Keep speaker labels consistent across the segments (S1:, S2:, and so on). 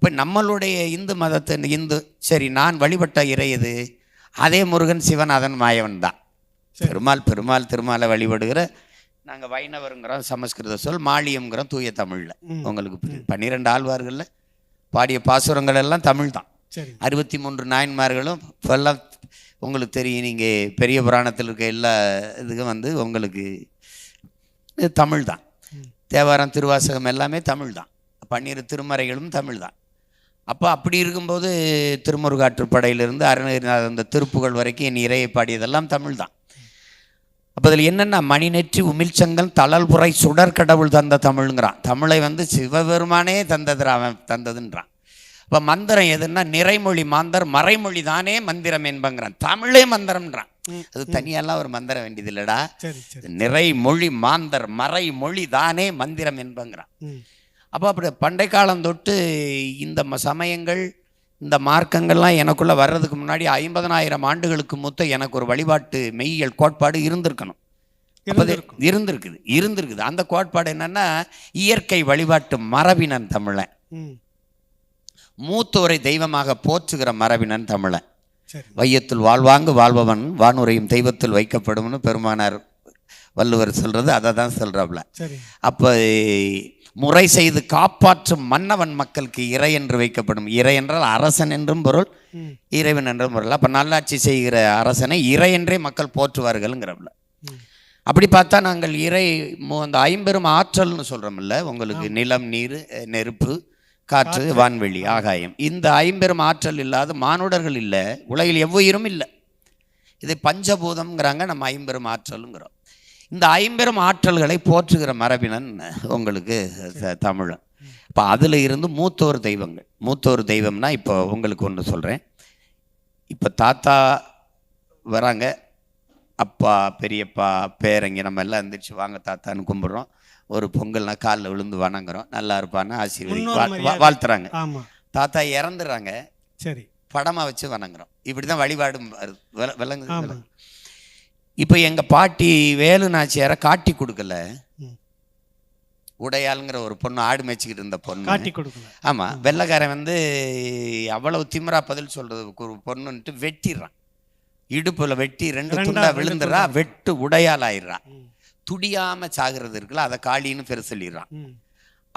S1: இப்போ நம்மளுடைய இந்து மதத்தின் இந்து சரி, நான் வழிபட்ட இறை எது? அதே முருகன், சிவன், அதன் மாயவன் தான். பெருமாள் திருமாலை வழிபடுகிற நாங்கள் வைணவருங்கிறோம், சமஸ்கிருத சொல், மாளியம்ங்கிறோம் தூய தமிழில். உங்களுக்கு 12 ஆழ்வார்களில் பாடிய பாசுரங்கள் எல்லாம் தமிழ் தான். 63 நாயன்மார்களும் இப்போல்லாம் உங்களுக்கு தெரியும். நீங்கள் பெரிய புராணத்தில் இருக்க எல்லா இதுக்கும் உங்களுக்கு தமிழ் தான். தேவாரம், திருவாசகம் எல்லாமே தமிழ் தான். 12 திருமறைகளும் தமிழ் தான். அப்போ அப்படி இருக்கும்போது திருமுருகாற்றுப்படையிலிருந்து அருணகிரிநாதர் அந்த திருப்புகழ் வரைக்கும் என் இறையை பாடியதெல்லாம் தமிழ் தான். அப்போ அதில் என்னென்னா, மணிநெற்றி உமிழ்ச்சங்கல் தளல்புரை சுடர் கடவுள் தந்த தமிழ்ங்கிறான். தமிழை சிவபெருமானே அவன் தந்ததுன்றான். இப்போ மந்திரம் எதுன்னா, நிறைமொழி மாந்தர் மறைமொழி தானே மந்திரம் என்பங்கிறான். தமிழே மந்திரம்ன்றான். அது தனியெல்லாம் ஒரு மந்திரம் வேண்டியது இல்லைடா. நிறைமொழி மாந்தர் மறைமொழி தானே மந்திரம் என்பங்கிறான். அப்போ அப்படி பண்டை காலம் தொட்டு இந்த சமயங்கள், இந்த மார்க்கங்கள்லாம் எனக்குள்ளே வர்றதுக்கு முன்னாடி 50,000 ஆண்டுகளுக்கு மூத்த எனக்கு ஒரு வழிபாட்டு மெய்யியல் கோட்பாடு இருந்திருக்கணும். அப்போ இருந்திருக்குது. அந்த கோட்பாடு என்னன்னா, இயற்கை வழிபாட்டு மரபினன் தமிழன், மூத்தோரை தெய்வமாக போற்றுகிற மரபினன் தமிழன். வையத்தில் வாழ்வாங்கு வாழ்பவன் வானுரையும் தெய்வத்தில் வைக்கப்படும்னு பெருமானார் வள்ளுவர் சொல்றது அதை தான் சொல்றாப்ல. அப்போ முறை செய்து காப்பாற்றும் மன்னவன் மக்களுக்கு இறை என்று வைக்கப்படும். இறை என்றால் அரசன் என்றும் பொருள், இறைவன் என்றும் பொருள். அப்போ நல்லாட்சி செய்கிற அரசனை இறை என்றே மக்கள் போற்றுவார்கள்ங்கிறப்பல. அப்படி பார்த்தா நாங்கள் இறை அந்த 50 ஆற்றல்னு சொல்கிறோம்ல, உங்களுக்கு நிலம், நீர், நெருப்பு, காற்று, வான்வெளி, ஆகாயம். இந்த 50 ஆற்றல் இல்லாத மானுடர்கள் இல்லை, உலகில் எவ்வுயிரும் இல்லை. இதை பஞ்சபூதம்ங்கிறாங்க, நம்ம 50 ஆற்றலுங்கிறோம். இந்த 50 ஆற்றல்களை போற்றுகிற மரபினன் உங்களுக்கு தமிழன். இப்போ அதில் இருந்து மூத்தோர் தெய்வம்னா, இப்போ உங்களுக்கு ஒன்று சொல்கிறேன். இப்போ தாத்தா வராங்க, அப்பா, பெரியப்பா, பேரங்க, நம்ம எல்லாம் எந்திரிச்சு வாங்க தாத்தான்னு கும்பிட்றோம். ஒரு பொங்கல்னா காலில் விழுந்து வணங்குறோம். நல்லா இருப்பான்னு ஆசீர்வாதி வாழ்த்துறாங்க. தாத்தா இறந்துடுறாங்க, சரி, படமாக வச்சு வணங்குறோம். இப்படி தான் வழிபாடு விளங்குது. இப்போ எங்கள் பாட்டி வேலு நாச்சியாரை காட்டி கொடுக்கல, உடையாளுங்கிற ஒரு பொண்ணு, ஆடு மேய்ச்சிக்கிட்டு இருந்த பொண்ணு காட்டி கொடுக்கல. ஆமாம், வெள்ளைக்காரன் அவ்வளவு திமிரா பதில் சொல்கிறது ஒரு பொண்ணுன்ட்டு வெட்டிடுறான். இடுப்பில் வெட்டி 2 துண்டா விழுந்துடுறா, வெட்டு உடையால் ஆயிடுறான். துடியாமல் சாகிறது இருக்குல்ல, அதை காளின்னு பெரு சொல்லிடுறான்.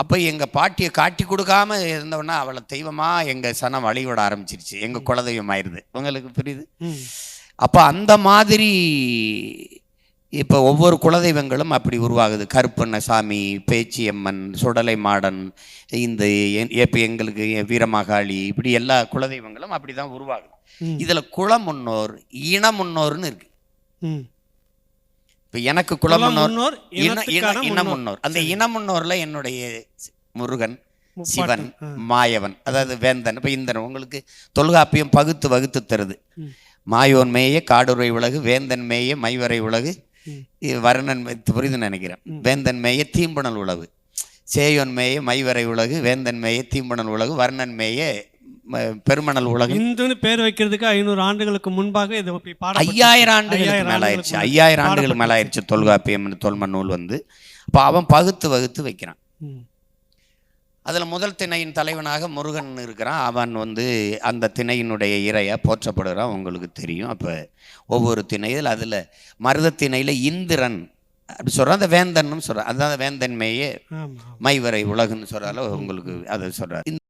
S1: அப்போ எங்கள் பாட்டியை காட்டி கொடுக்காம இருந்தவொன்னா அவளை தெய்வமாக எங்கள் சனம் வழிபட ஆரம்பிச்சிருச்சு. எங்கள் குலதெய்வம் ஆயிடுது. உங்களுக்கு புரியுது? அப்போ அந்த மாதிரி இப்போ ஒவ்வொரு குலதெய்வங்களும் அப்படி உருவாகுது. கருப்பண்ணசாமி, பேச்சியம்மன், சுடலை மாடன், இந்த இப்போ எங்களுக்கு வீரமாகாளி, இப்படி எல்லா குலதெய்வங்களும் அப்படி தான் உருவாகுது. இதில் குல முன்னோர், இன முன்னோர்னு இருக்கு. இப்போ எனக்கு குல முன்னோர், இன முன்னோர். அந்த இன முன்னோரில் என்னுடைய முருகன், சிவன், மாயவன், அதாவது வேந்தன். இப்போ இந்த உங்களுக்கு தொல்காப்பியம் வகுத்து தருது. மாயோன் மேய காடுரை உலகு, வேந்தன் மேய மைவரை உலகு, வருணன் புரிதுன்னு நினைக்கிறேன். வேந்தன் மேய தீம்புணல் உலகு, சேயோன் மேய மைவரை உலகு, வேந்தன் மேய தீம்புணல் உலகு, வருணன் மேய பெருமணல் உலகு. இந்துன்னு பேர் வைக்கிறதுக்கு 500 ஆண்டுகளுக்கு முன்பாக 5000 ஆண்டுகளுக்கு மேல ஆயிடுச்சு. 5000 ஆண்டுகளுக்கு மேல ஆயிடுச்சு தொல்காப்பியம் தொல்ம நூல் அப்போ அவன் வகுத்து வைக்கிறான். அதில் முதல் திணையின் தலைவனாக முருகன் இருக்கிறான். அவன் அந்த திணையினுடைய இறையாக போற்றப்படுகிறான். உங்களுக்கு தெரியும். அப்போ ஒவ்வொரு திணையில் அதில் மருத திணையில் இந்திரன் அப்படி சொல்கிறான். அந்த வேந்தன்னு சொல்கிறான். அதுதான் வேந்தன்மையே மைவரை உலகுன்னு சொல்கிறால உங்களுக்கு அதை சொல்கிறார்.